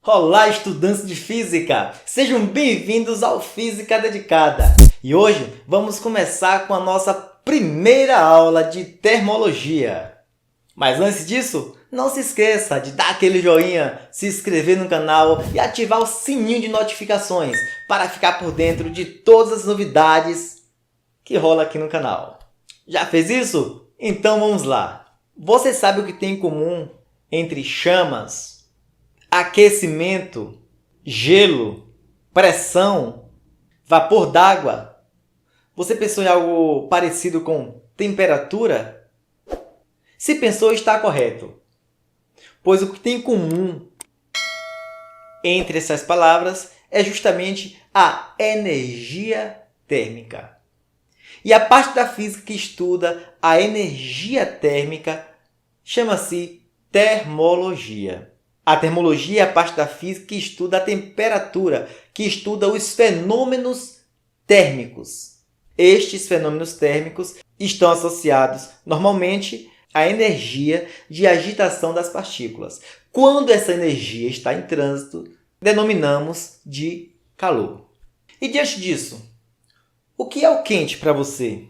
Olá, estudantes de Física! Sejam bem-vindos ao Física Dedicada! E hoje vamos começar com a nossa primeira aula de termologia. Mas antes disso, não se esqueça de dar aquele joinha, se inscrever no canal e ativar o sininho de notificações para ficar por dentro de todas as novidades que rola aqui no canal. Já fez isso? Então vamos lá! Você sabe o que tem em comum entre chamas, aquecimento, gelo, pressão, vapor d'água? Você pensou em algo parecido com temperatura? Se pensou, está correto. Pois o que tem em comum entre essas palavras é justamente a energia térmica. E a parte da física que estuda a energia térmica chama-se termologia. A termologia é a parte da física que estuda a temperatura, que estuda os fenômenos térmicos. Estes fenômenos térmicos estão associados normalmente à energia de agitação das partículas. Quando essa energia está em trânsito, denominamos de calor. E diante disso, o que é o quente para você?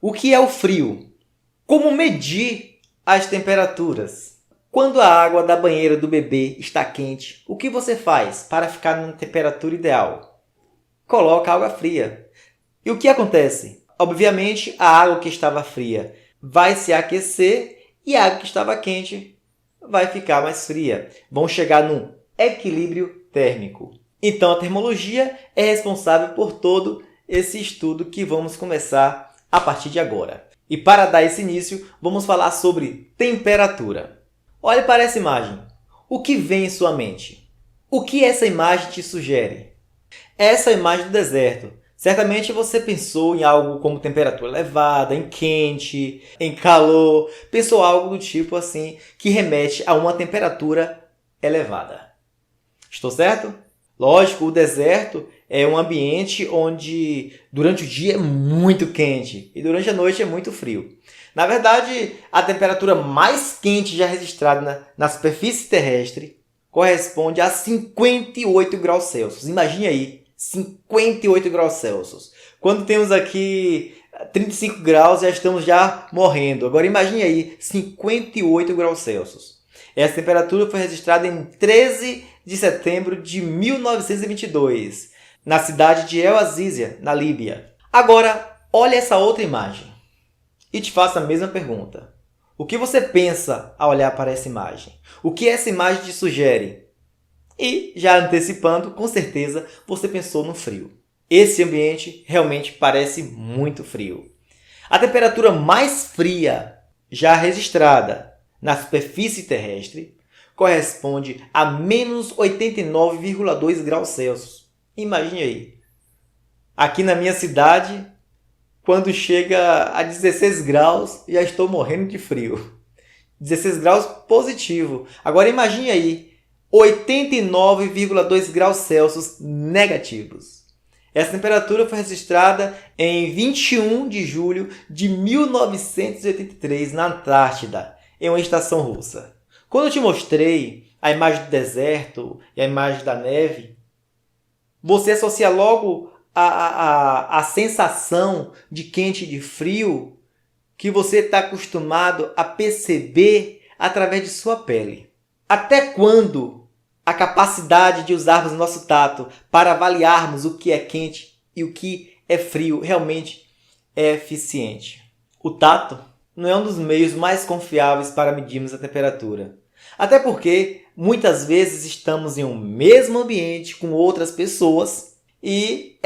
O que é o frio? Como medir as temperaturas? Quando a água da banheira do bebê está quente, o que você faz para ficar na temperatura ideal? Coloca água fria. E o que acontece? Obviamente, a água que estava fria vai se aquecer e a água que estava quente vai ficar mais fria. Vão chegar num equilíbrio térmico. Então, a termologia é responsável por todo esse estudo que vamos começar a partir de agora. E para dar esse início, vamos falar sobre temperatura. Olhe para essa imagem. O que vem em sua mente? O que essa imagem te sugere? Essa é a imagem do deserto. Certamente você pensou em algo como temperatura elevada, em quente, em calor. Pensou algo do tipo assim, que remete a uma temperatura elevada. Estou certo? Lógico, o deserto é um ambiente onde durante o dia é muito quente e durante a noite é muito frio. Na verdade, a temperatura mais quente já registrada na superfície terrestre corresponde a 58 graus Celsius. Imagine aí, 58 graus Celsius. Quando temos aqui 35 graus, já estamos morrendo. Agora imagine aí, 58 graus Celsius. Essa temperatura foi registrada em 13 de setembro de 1922, na cidade de El Azizia, na Líbia. Agora, olha essa outra imagem e te faço a mesma pergunta. O que você pensa ao olhar para essa imagem? O que essa imagem te sugere? E, já antecipando, com certeza você pensou no frio. Esse ambiente realmente parece muito frio. A temperatura mais fria já registrada na superfície terrestre corresponde a menos 89,2 graus Celsius. Imagine aí. Aqui na minha cidade, quando chega a 16 graus, já estou morrendo de frio. 16 graus positivo. Agora imagine aí, 89,2 graus Celsius negativos. Essa temperatura foi registrada em 21 de julho de 1983, na Antártida, em uma estação russa. Quando eu te mostrei a imagem do deserto e a imagem da neve, você associa logo a sensação de quente e de frio que você está acostumado a perceber através de sua pele. Até quando a capacidade de usarmos o nosso tato para avaliarmos o que é quente e o que é frio realmente é eficiente? O tato não é um dos meios mais confiáveis para medirmos a temperatura. Até porque muitas vezes estamos em um mesmo ambiente com outras pessoas e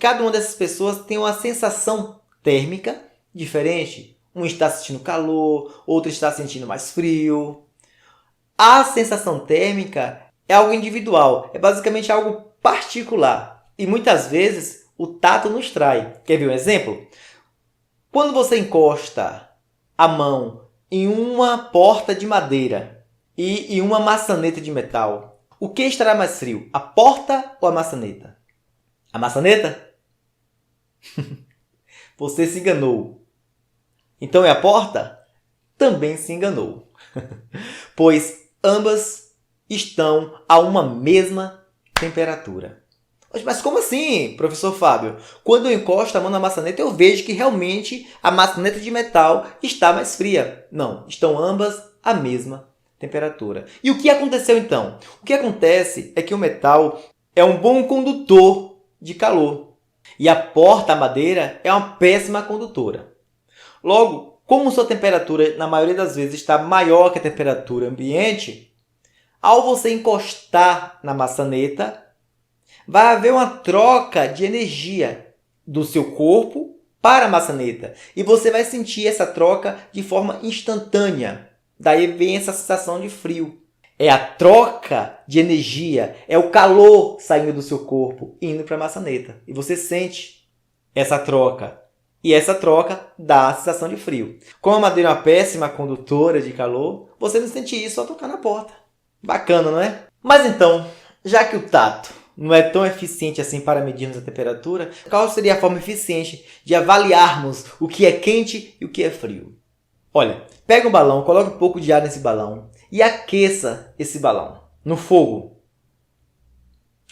cada uma dessas pessoas tem uma sensação térmica diferente. Um está sentindo calor, outro está sentindo mais frio. A sensação térmica é algo individual, é basicamente algo particular. E muitas vezes o tato nos trai. Quer ver um exemplo? Quando você encosta a mão em uma porta de madeira e em uma maçaneta de metal, o que estará mais frio? A porta ou a maçaneta? A maçaneta? Você se enganou. Então é a porta? Também se enganou. Pois ambas estão a uma mesma temperatura. Mas como assim, professor Fábio? Quando eu encosto a mão na maçaneta, eu vejo que realmente a maçaneta de metal está mais fria. Não, estão ambas a mesma temperatura. E o que aconteceu então? O que acontece é que o metal é um bom condutor de calor e a porta-madeira é uma péssima condutora. Logo, como sua temperatura na maioria das vezes está maior que a temperatura ambiente, ao você encostar na maçaneta, vai haver uma troca de energia do seu corpo para a maçaneta. E você vai sentir essa troca de forma instantânea. Daí vem essa sensação de frio. É a troca de energia, é o calor saindo do seu corpo e indo para a maçaneta. E você sente essa troca. E essa troca dá a sensação de frio. Como a madeira é uma péssima condutora de calor, você não sente isso ao tocar na porta. Bacana, não é? Mas então, já que o tato não é tão eficiente assim para medirmos a temperatura, qual seria a forma eficiente de avaliarmos o que é quente e o que é frio? Olha, pega um balão, coloque um pouco de ar nesse balão e aqueça esse balão no fogo.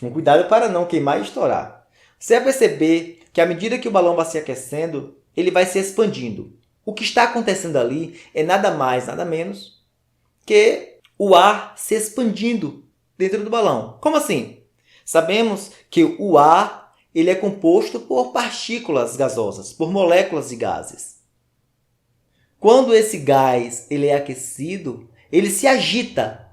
Com cuidado para não queimar e estourar. Você vai perceber que à medida que o balão vai se aquecendo, ele vai se expandindo. O que está acontecendo ali é nada mais, nada menos que o ar se expandindo dentro do balão. Como assim? Sabemos que o ar ele é composto por partículas gasosas, por moléculas de gases. Quando esse gás ele é aquecido, ele se agita.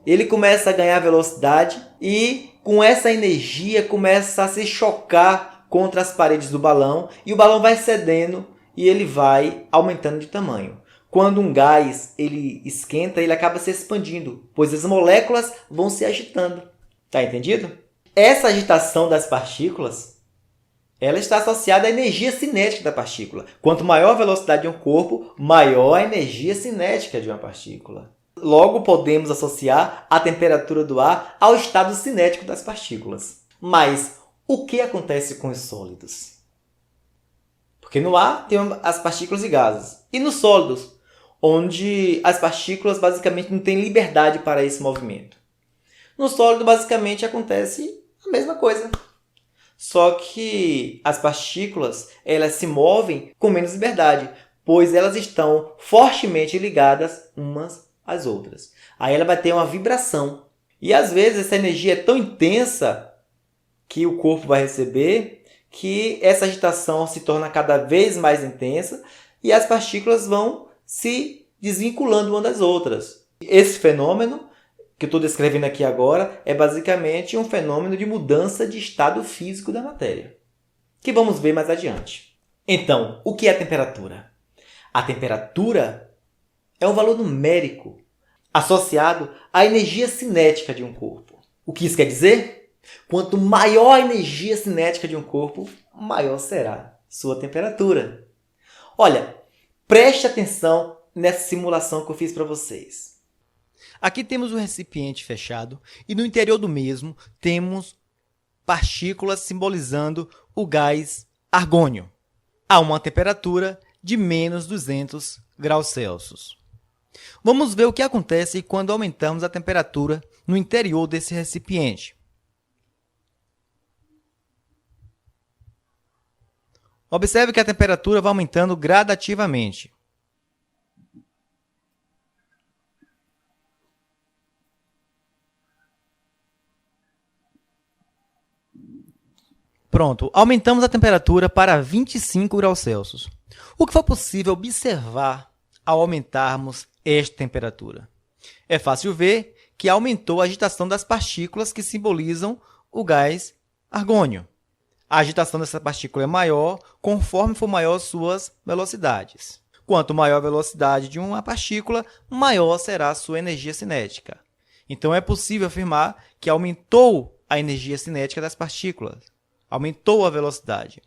Ele começa a ganhar velocidade e com essa energia começa a se chocar contra as paredes do balão e o balão vai cedendo e ele vai aumentando de tamanho. Quando um gás ele esquenta, ele acaba se expandindo, pois as moléculas vão se agitando. Tá entendido? Essa agitação das partículas, ela está associada à energia cinética da partícula. Quanto maior a velocidade de um corpo, maior a energia cinética de uma partícula. Logo, podemos associar a temperatura do ar ao estado cinético das partículas. Mas o que acontece com os sólidos? Porque no ar tem as partículas e gases. E nos sólidos, onde as partículas basicamente não têm liberdade para esse movimento. No sólido, basicamente, acontece a mesma coisa. Só que as partículas elas se movem com menos liberdade, pois elas estão fortemente ligadas umas às outras. Aí ela vai ter uma vibração. E às vezes essa energia é tão intensa que o corpo vai receber que essa agitação se torna cada vez mais intensa e as partículas vão se desvinculando umas das outras. Esse fenômeno que eu estou descrevendo aqui agora é basicamente um fenômeno de mudança de estado físico da matéria, que vamos ver mais adiante. Então, o que é a temperatura? A temperatura é um valor numérico associado à energia cinética de um corpo. O que isso quer dizer? Quanto maior a energia cinética de um corpo, maior será sua temperatura. Olha, preste atenção nessa simulação que eu fiz para vocês. Aqui temos um recipiente fechado e no interior do mesmo temos partículas simbolizando o gás argônio a uma temperatura de menos 200 graus Celsius. Vamos ver o que acontece quando aumentamos a temperatura no interior desse recipiente. Observe que a temperatura vai aumentando gradativamente. Pronto, aumentamos a temperatura para 25 graus Celsius. O que foi possível observar ao aumentarmos esta temperatura? É fácil ver que aumentou a agitação das partículas que simbolizam o gás argônio. A agitação dessa partícula é maior conforme for maior suas velocidades. Quanto maior a velocidade de uma partícula, maior será a sua energia cinética. Então é possível afirmar que aumentou a energia cinética das partículas. Aumentou a velocidade.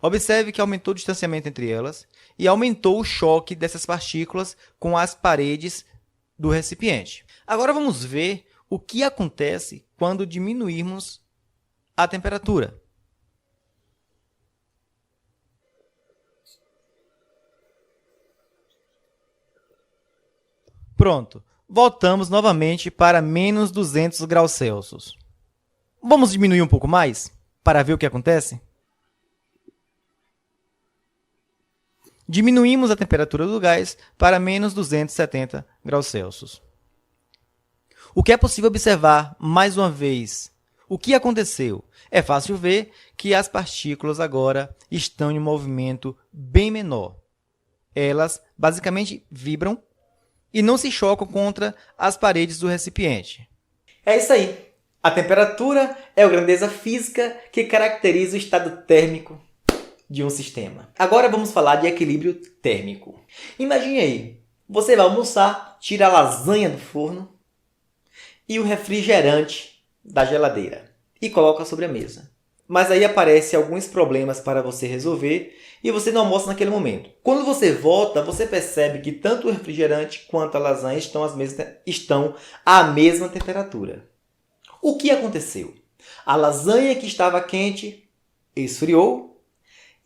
Observe que aumentou o distanciamento entre elas e aumentou o choque dessas partículas com as paredes do recipiente. Agora vamos ver o que acontece quando diminuirmos a temperatura. Pronto, voltamos novamente para menos 200 graus Celsius. Vamos diminuir um pouco mais para ver o que acontece? Diminuímos a temperatura do gás para menos 270 graus Celsius. O que é possível observar, mais uma vez, o que aconteceu? É fácil ver que as partículas agora estão em um movimento bem menor. Elas basicamente vibram e não se chocam contra as paredes do recipiente. É isso aí. A temperatura é a grandeza física que caracteriza o estado térmico de um sistema. Agora vamos falar de equilíbrio térmico. Imagine aí, você vai almoçar, tira a lasanha do forno e o refrigerante da geladeira e coloca sobre a mesa. Mas aí aparecem alguns problemas para você resolver e você não almoça naquele momento. Quando você volta, você percebe que tanto o refrigerante quanto a lasanha estão à mesma temperatura. O que aconteceu? A lasanha que estava quente esfriou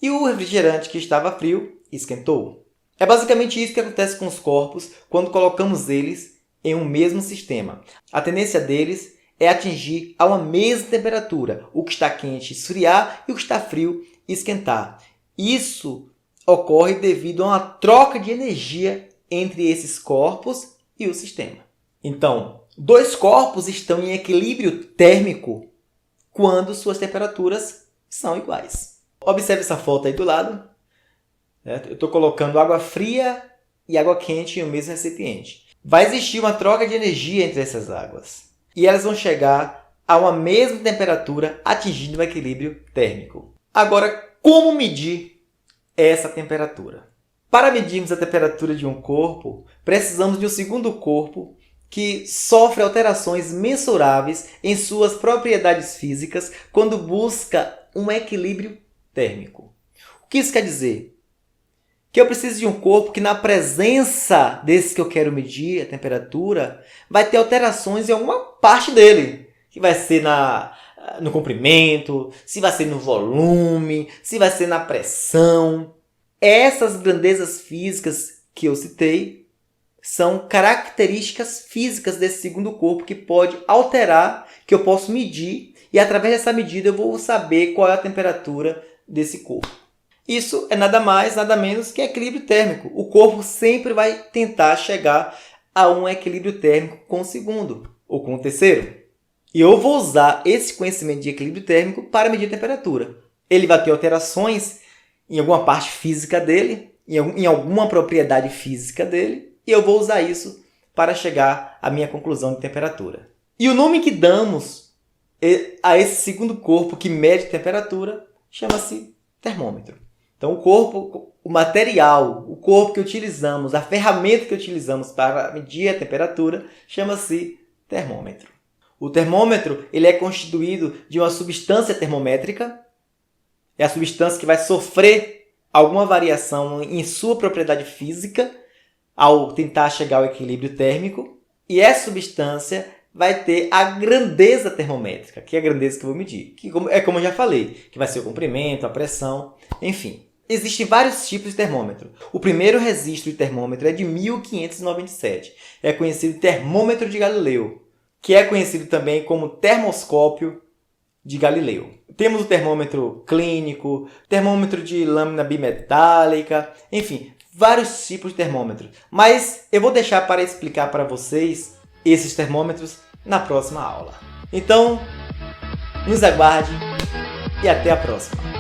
e o refrigerante que estava frio esquentou. É basicamente isso que acontece com os corpos quando colocamos eles em um mesmo sistema. A tendência deles é atingir a uma mesma temperatura. O que está quente esfriar e o que está frio esquentar. Isso ocorre devido a uma troca de energia entre esses corpos e o sistema. Então, dois corpos estão em equilíbrio térmico quando suas temperaturas são iguais. Observe essa foto aí do lado. Eu estou colocando água fria e água quente em um mesmo recipiente. Vai existir uma troca de energia entre essas águas. E elas vão chegar a uma mesma temperatura, atingindo o equilíbrio térmico. Agora, como medir essa temperatura? Para medirmos a temperatura de um corpo, precisamos de um segundo corpo que sofre alterações mensuráveis em suas propriedades físicas quando busca um equilíbrio térmico. O que isso quer dizer? Que eu preciso de um corpo que, na presença desse que eu quero medir a temperatura, vai ter alterações em alguma parte dele. Que vai ser no comprimento, se vai ser no volume, se vai ser na pressão. Essas grandezas físicas que eu citei são características físicas desse segundo corpo que pode alterar, que eu posso medir. E através dessa medida eu vou saber qual é a temperatura desse corpo. Isso é nada mais, nada menos que equilíbrio térmico. O corpo sempre vai tentar chegar a um equilíbrio térmico com o segundo ou com o terceiro. E eu vou usar esse conhecimento de equilíbrio térmico para medir a temperatura. Ele vai ter alterações em alguma parte física dele, em alguma propriedade física dele, e eu vou usar isso para chegar à minha conclusão de temperatura. E o nome que damos a esse segundo corpo que mede temperatura chama-se termômetro. Então, o corpo, o material, o corpo que utilizamos, a ferramenta que utilizamos para medir a temperatura, chama-se termômetro. O termômetro ele é constituído de uma substância termométrica, é a substância que vai sofrer alguma variação em sua propriedade física ao tentar chegar ao equilíbrio térmico, e essa substância vai ter a grandeza termométrica, que é a grandeza que eu vou medir, que é como eu já falei, que vai ser o comprimento, a pressão, enfim. Existem vários tipos de termômetro. O primeiro registro de termômetro é de 1597. É conhecido termômetro de Galileu, que é conhecido também como termoscópio de Galileu. Temos o termômetro clínico, termômetro de lâmina bimetálica, enfim, vários tipos de termômetro. Mas eu vou deixar para explicar para vocês esses termômetros na próxima aula. Então, nos aguarde e até a próxima!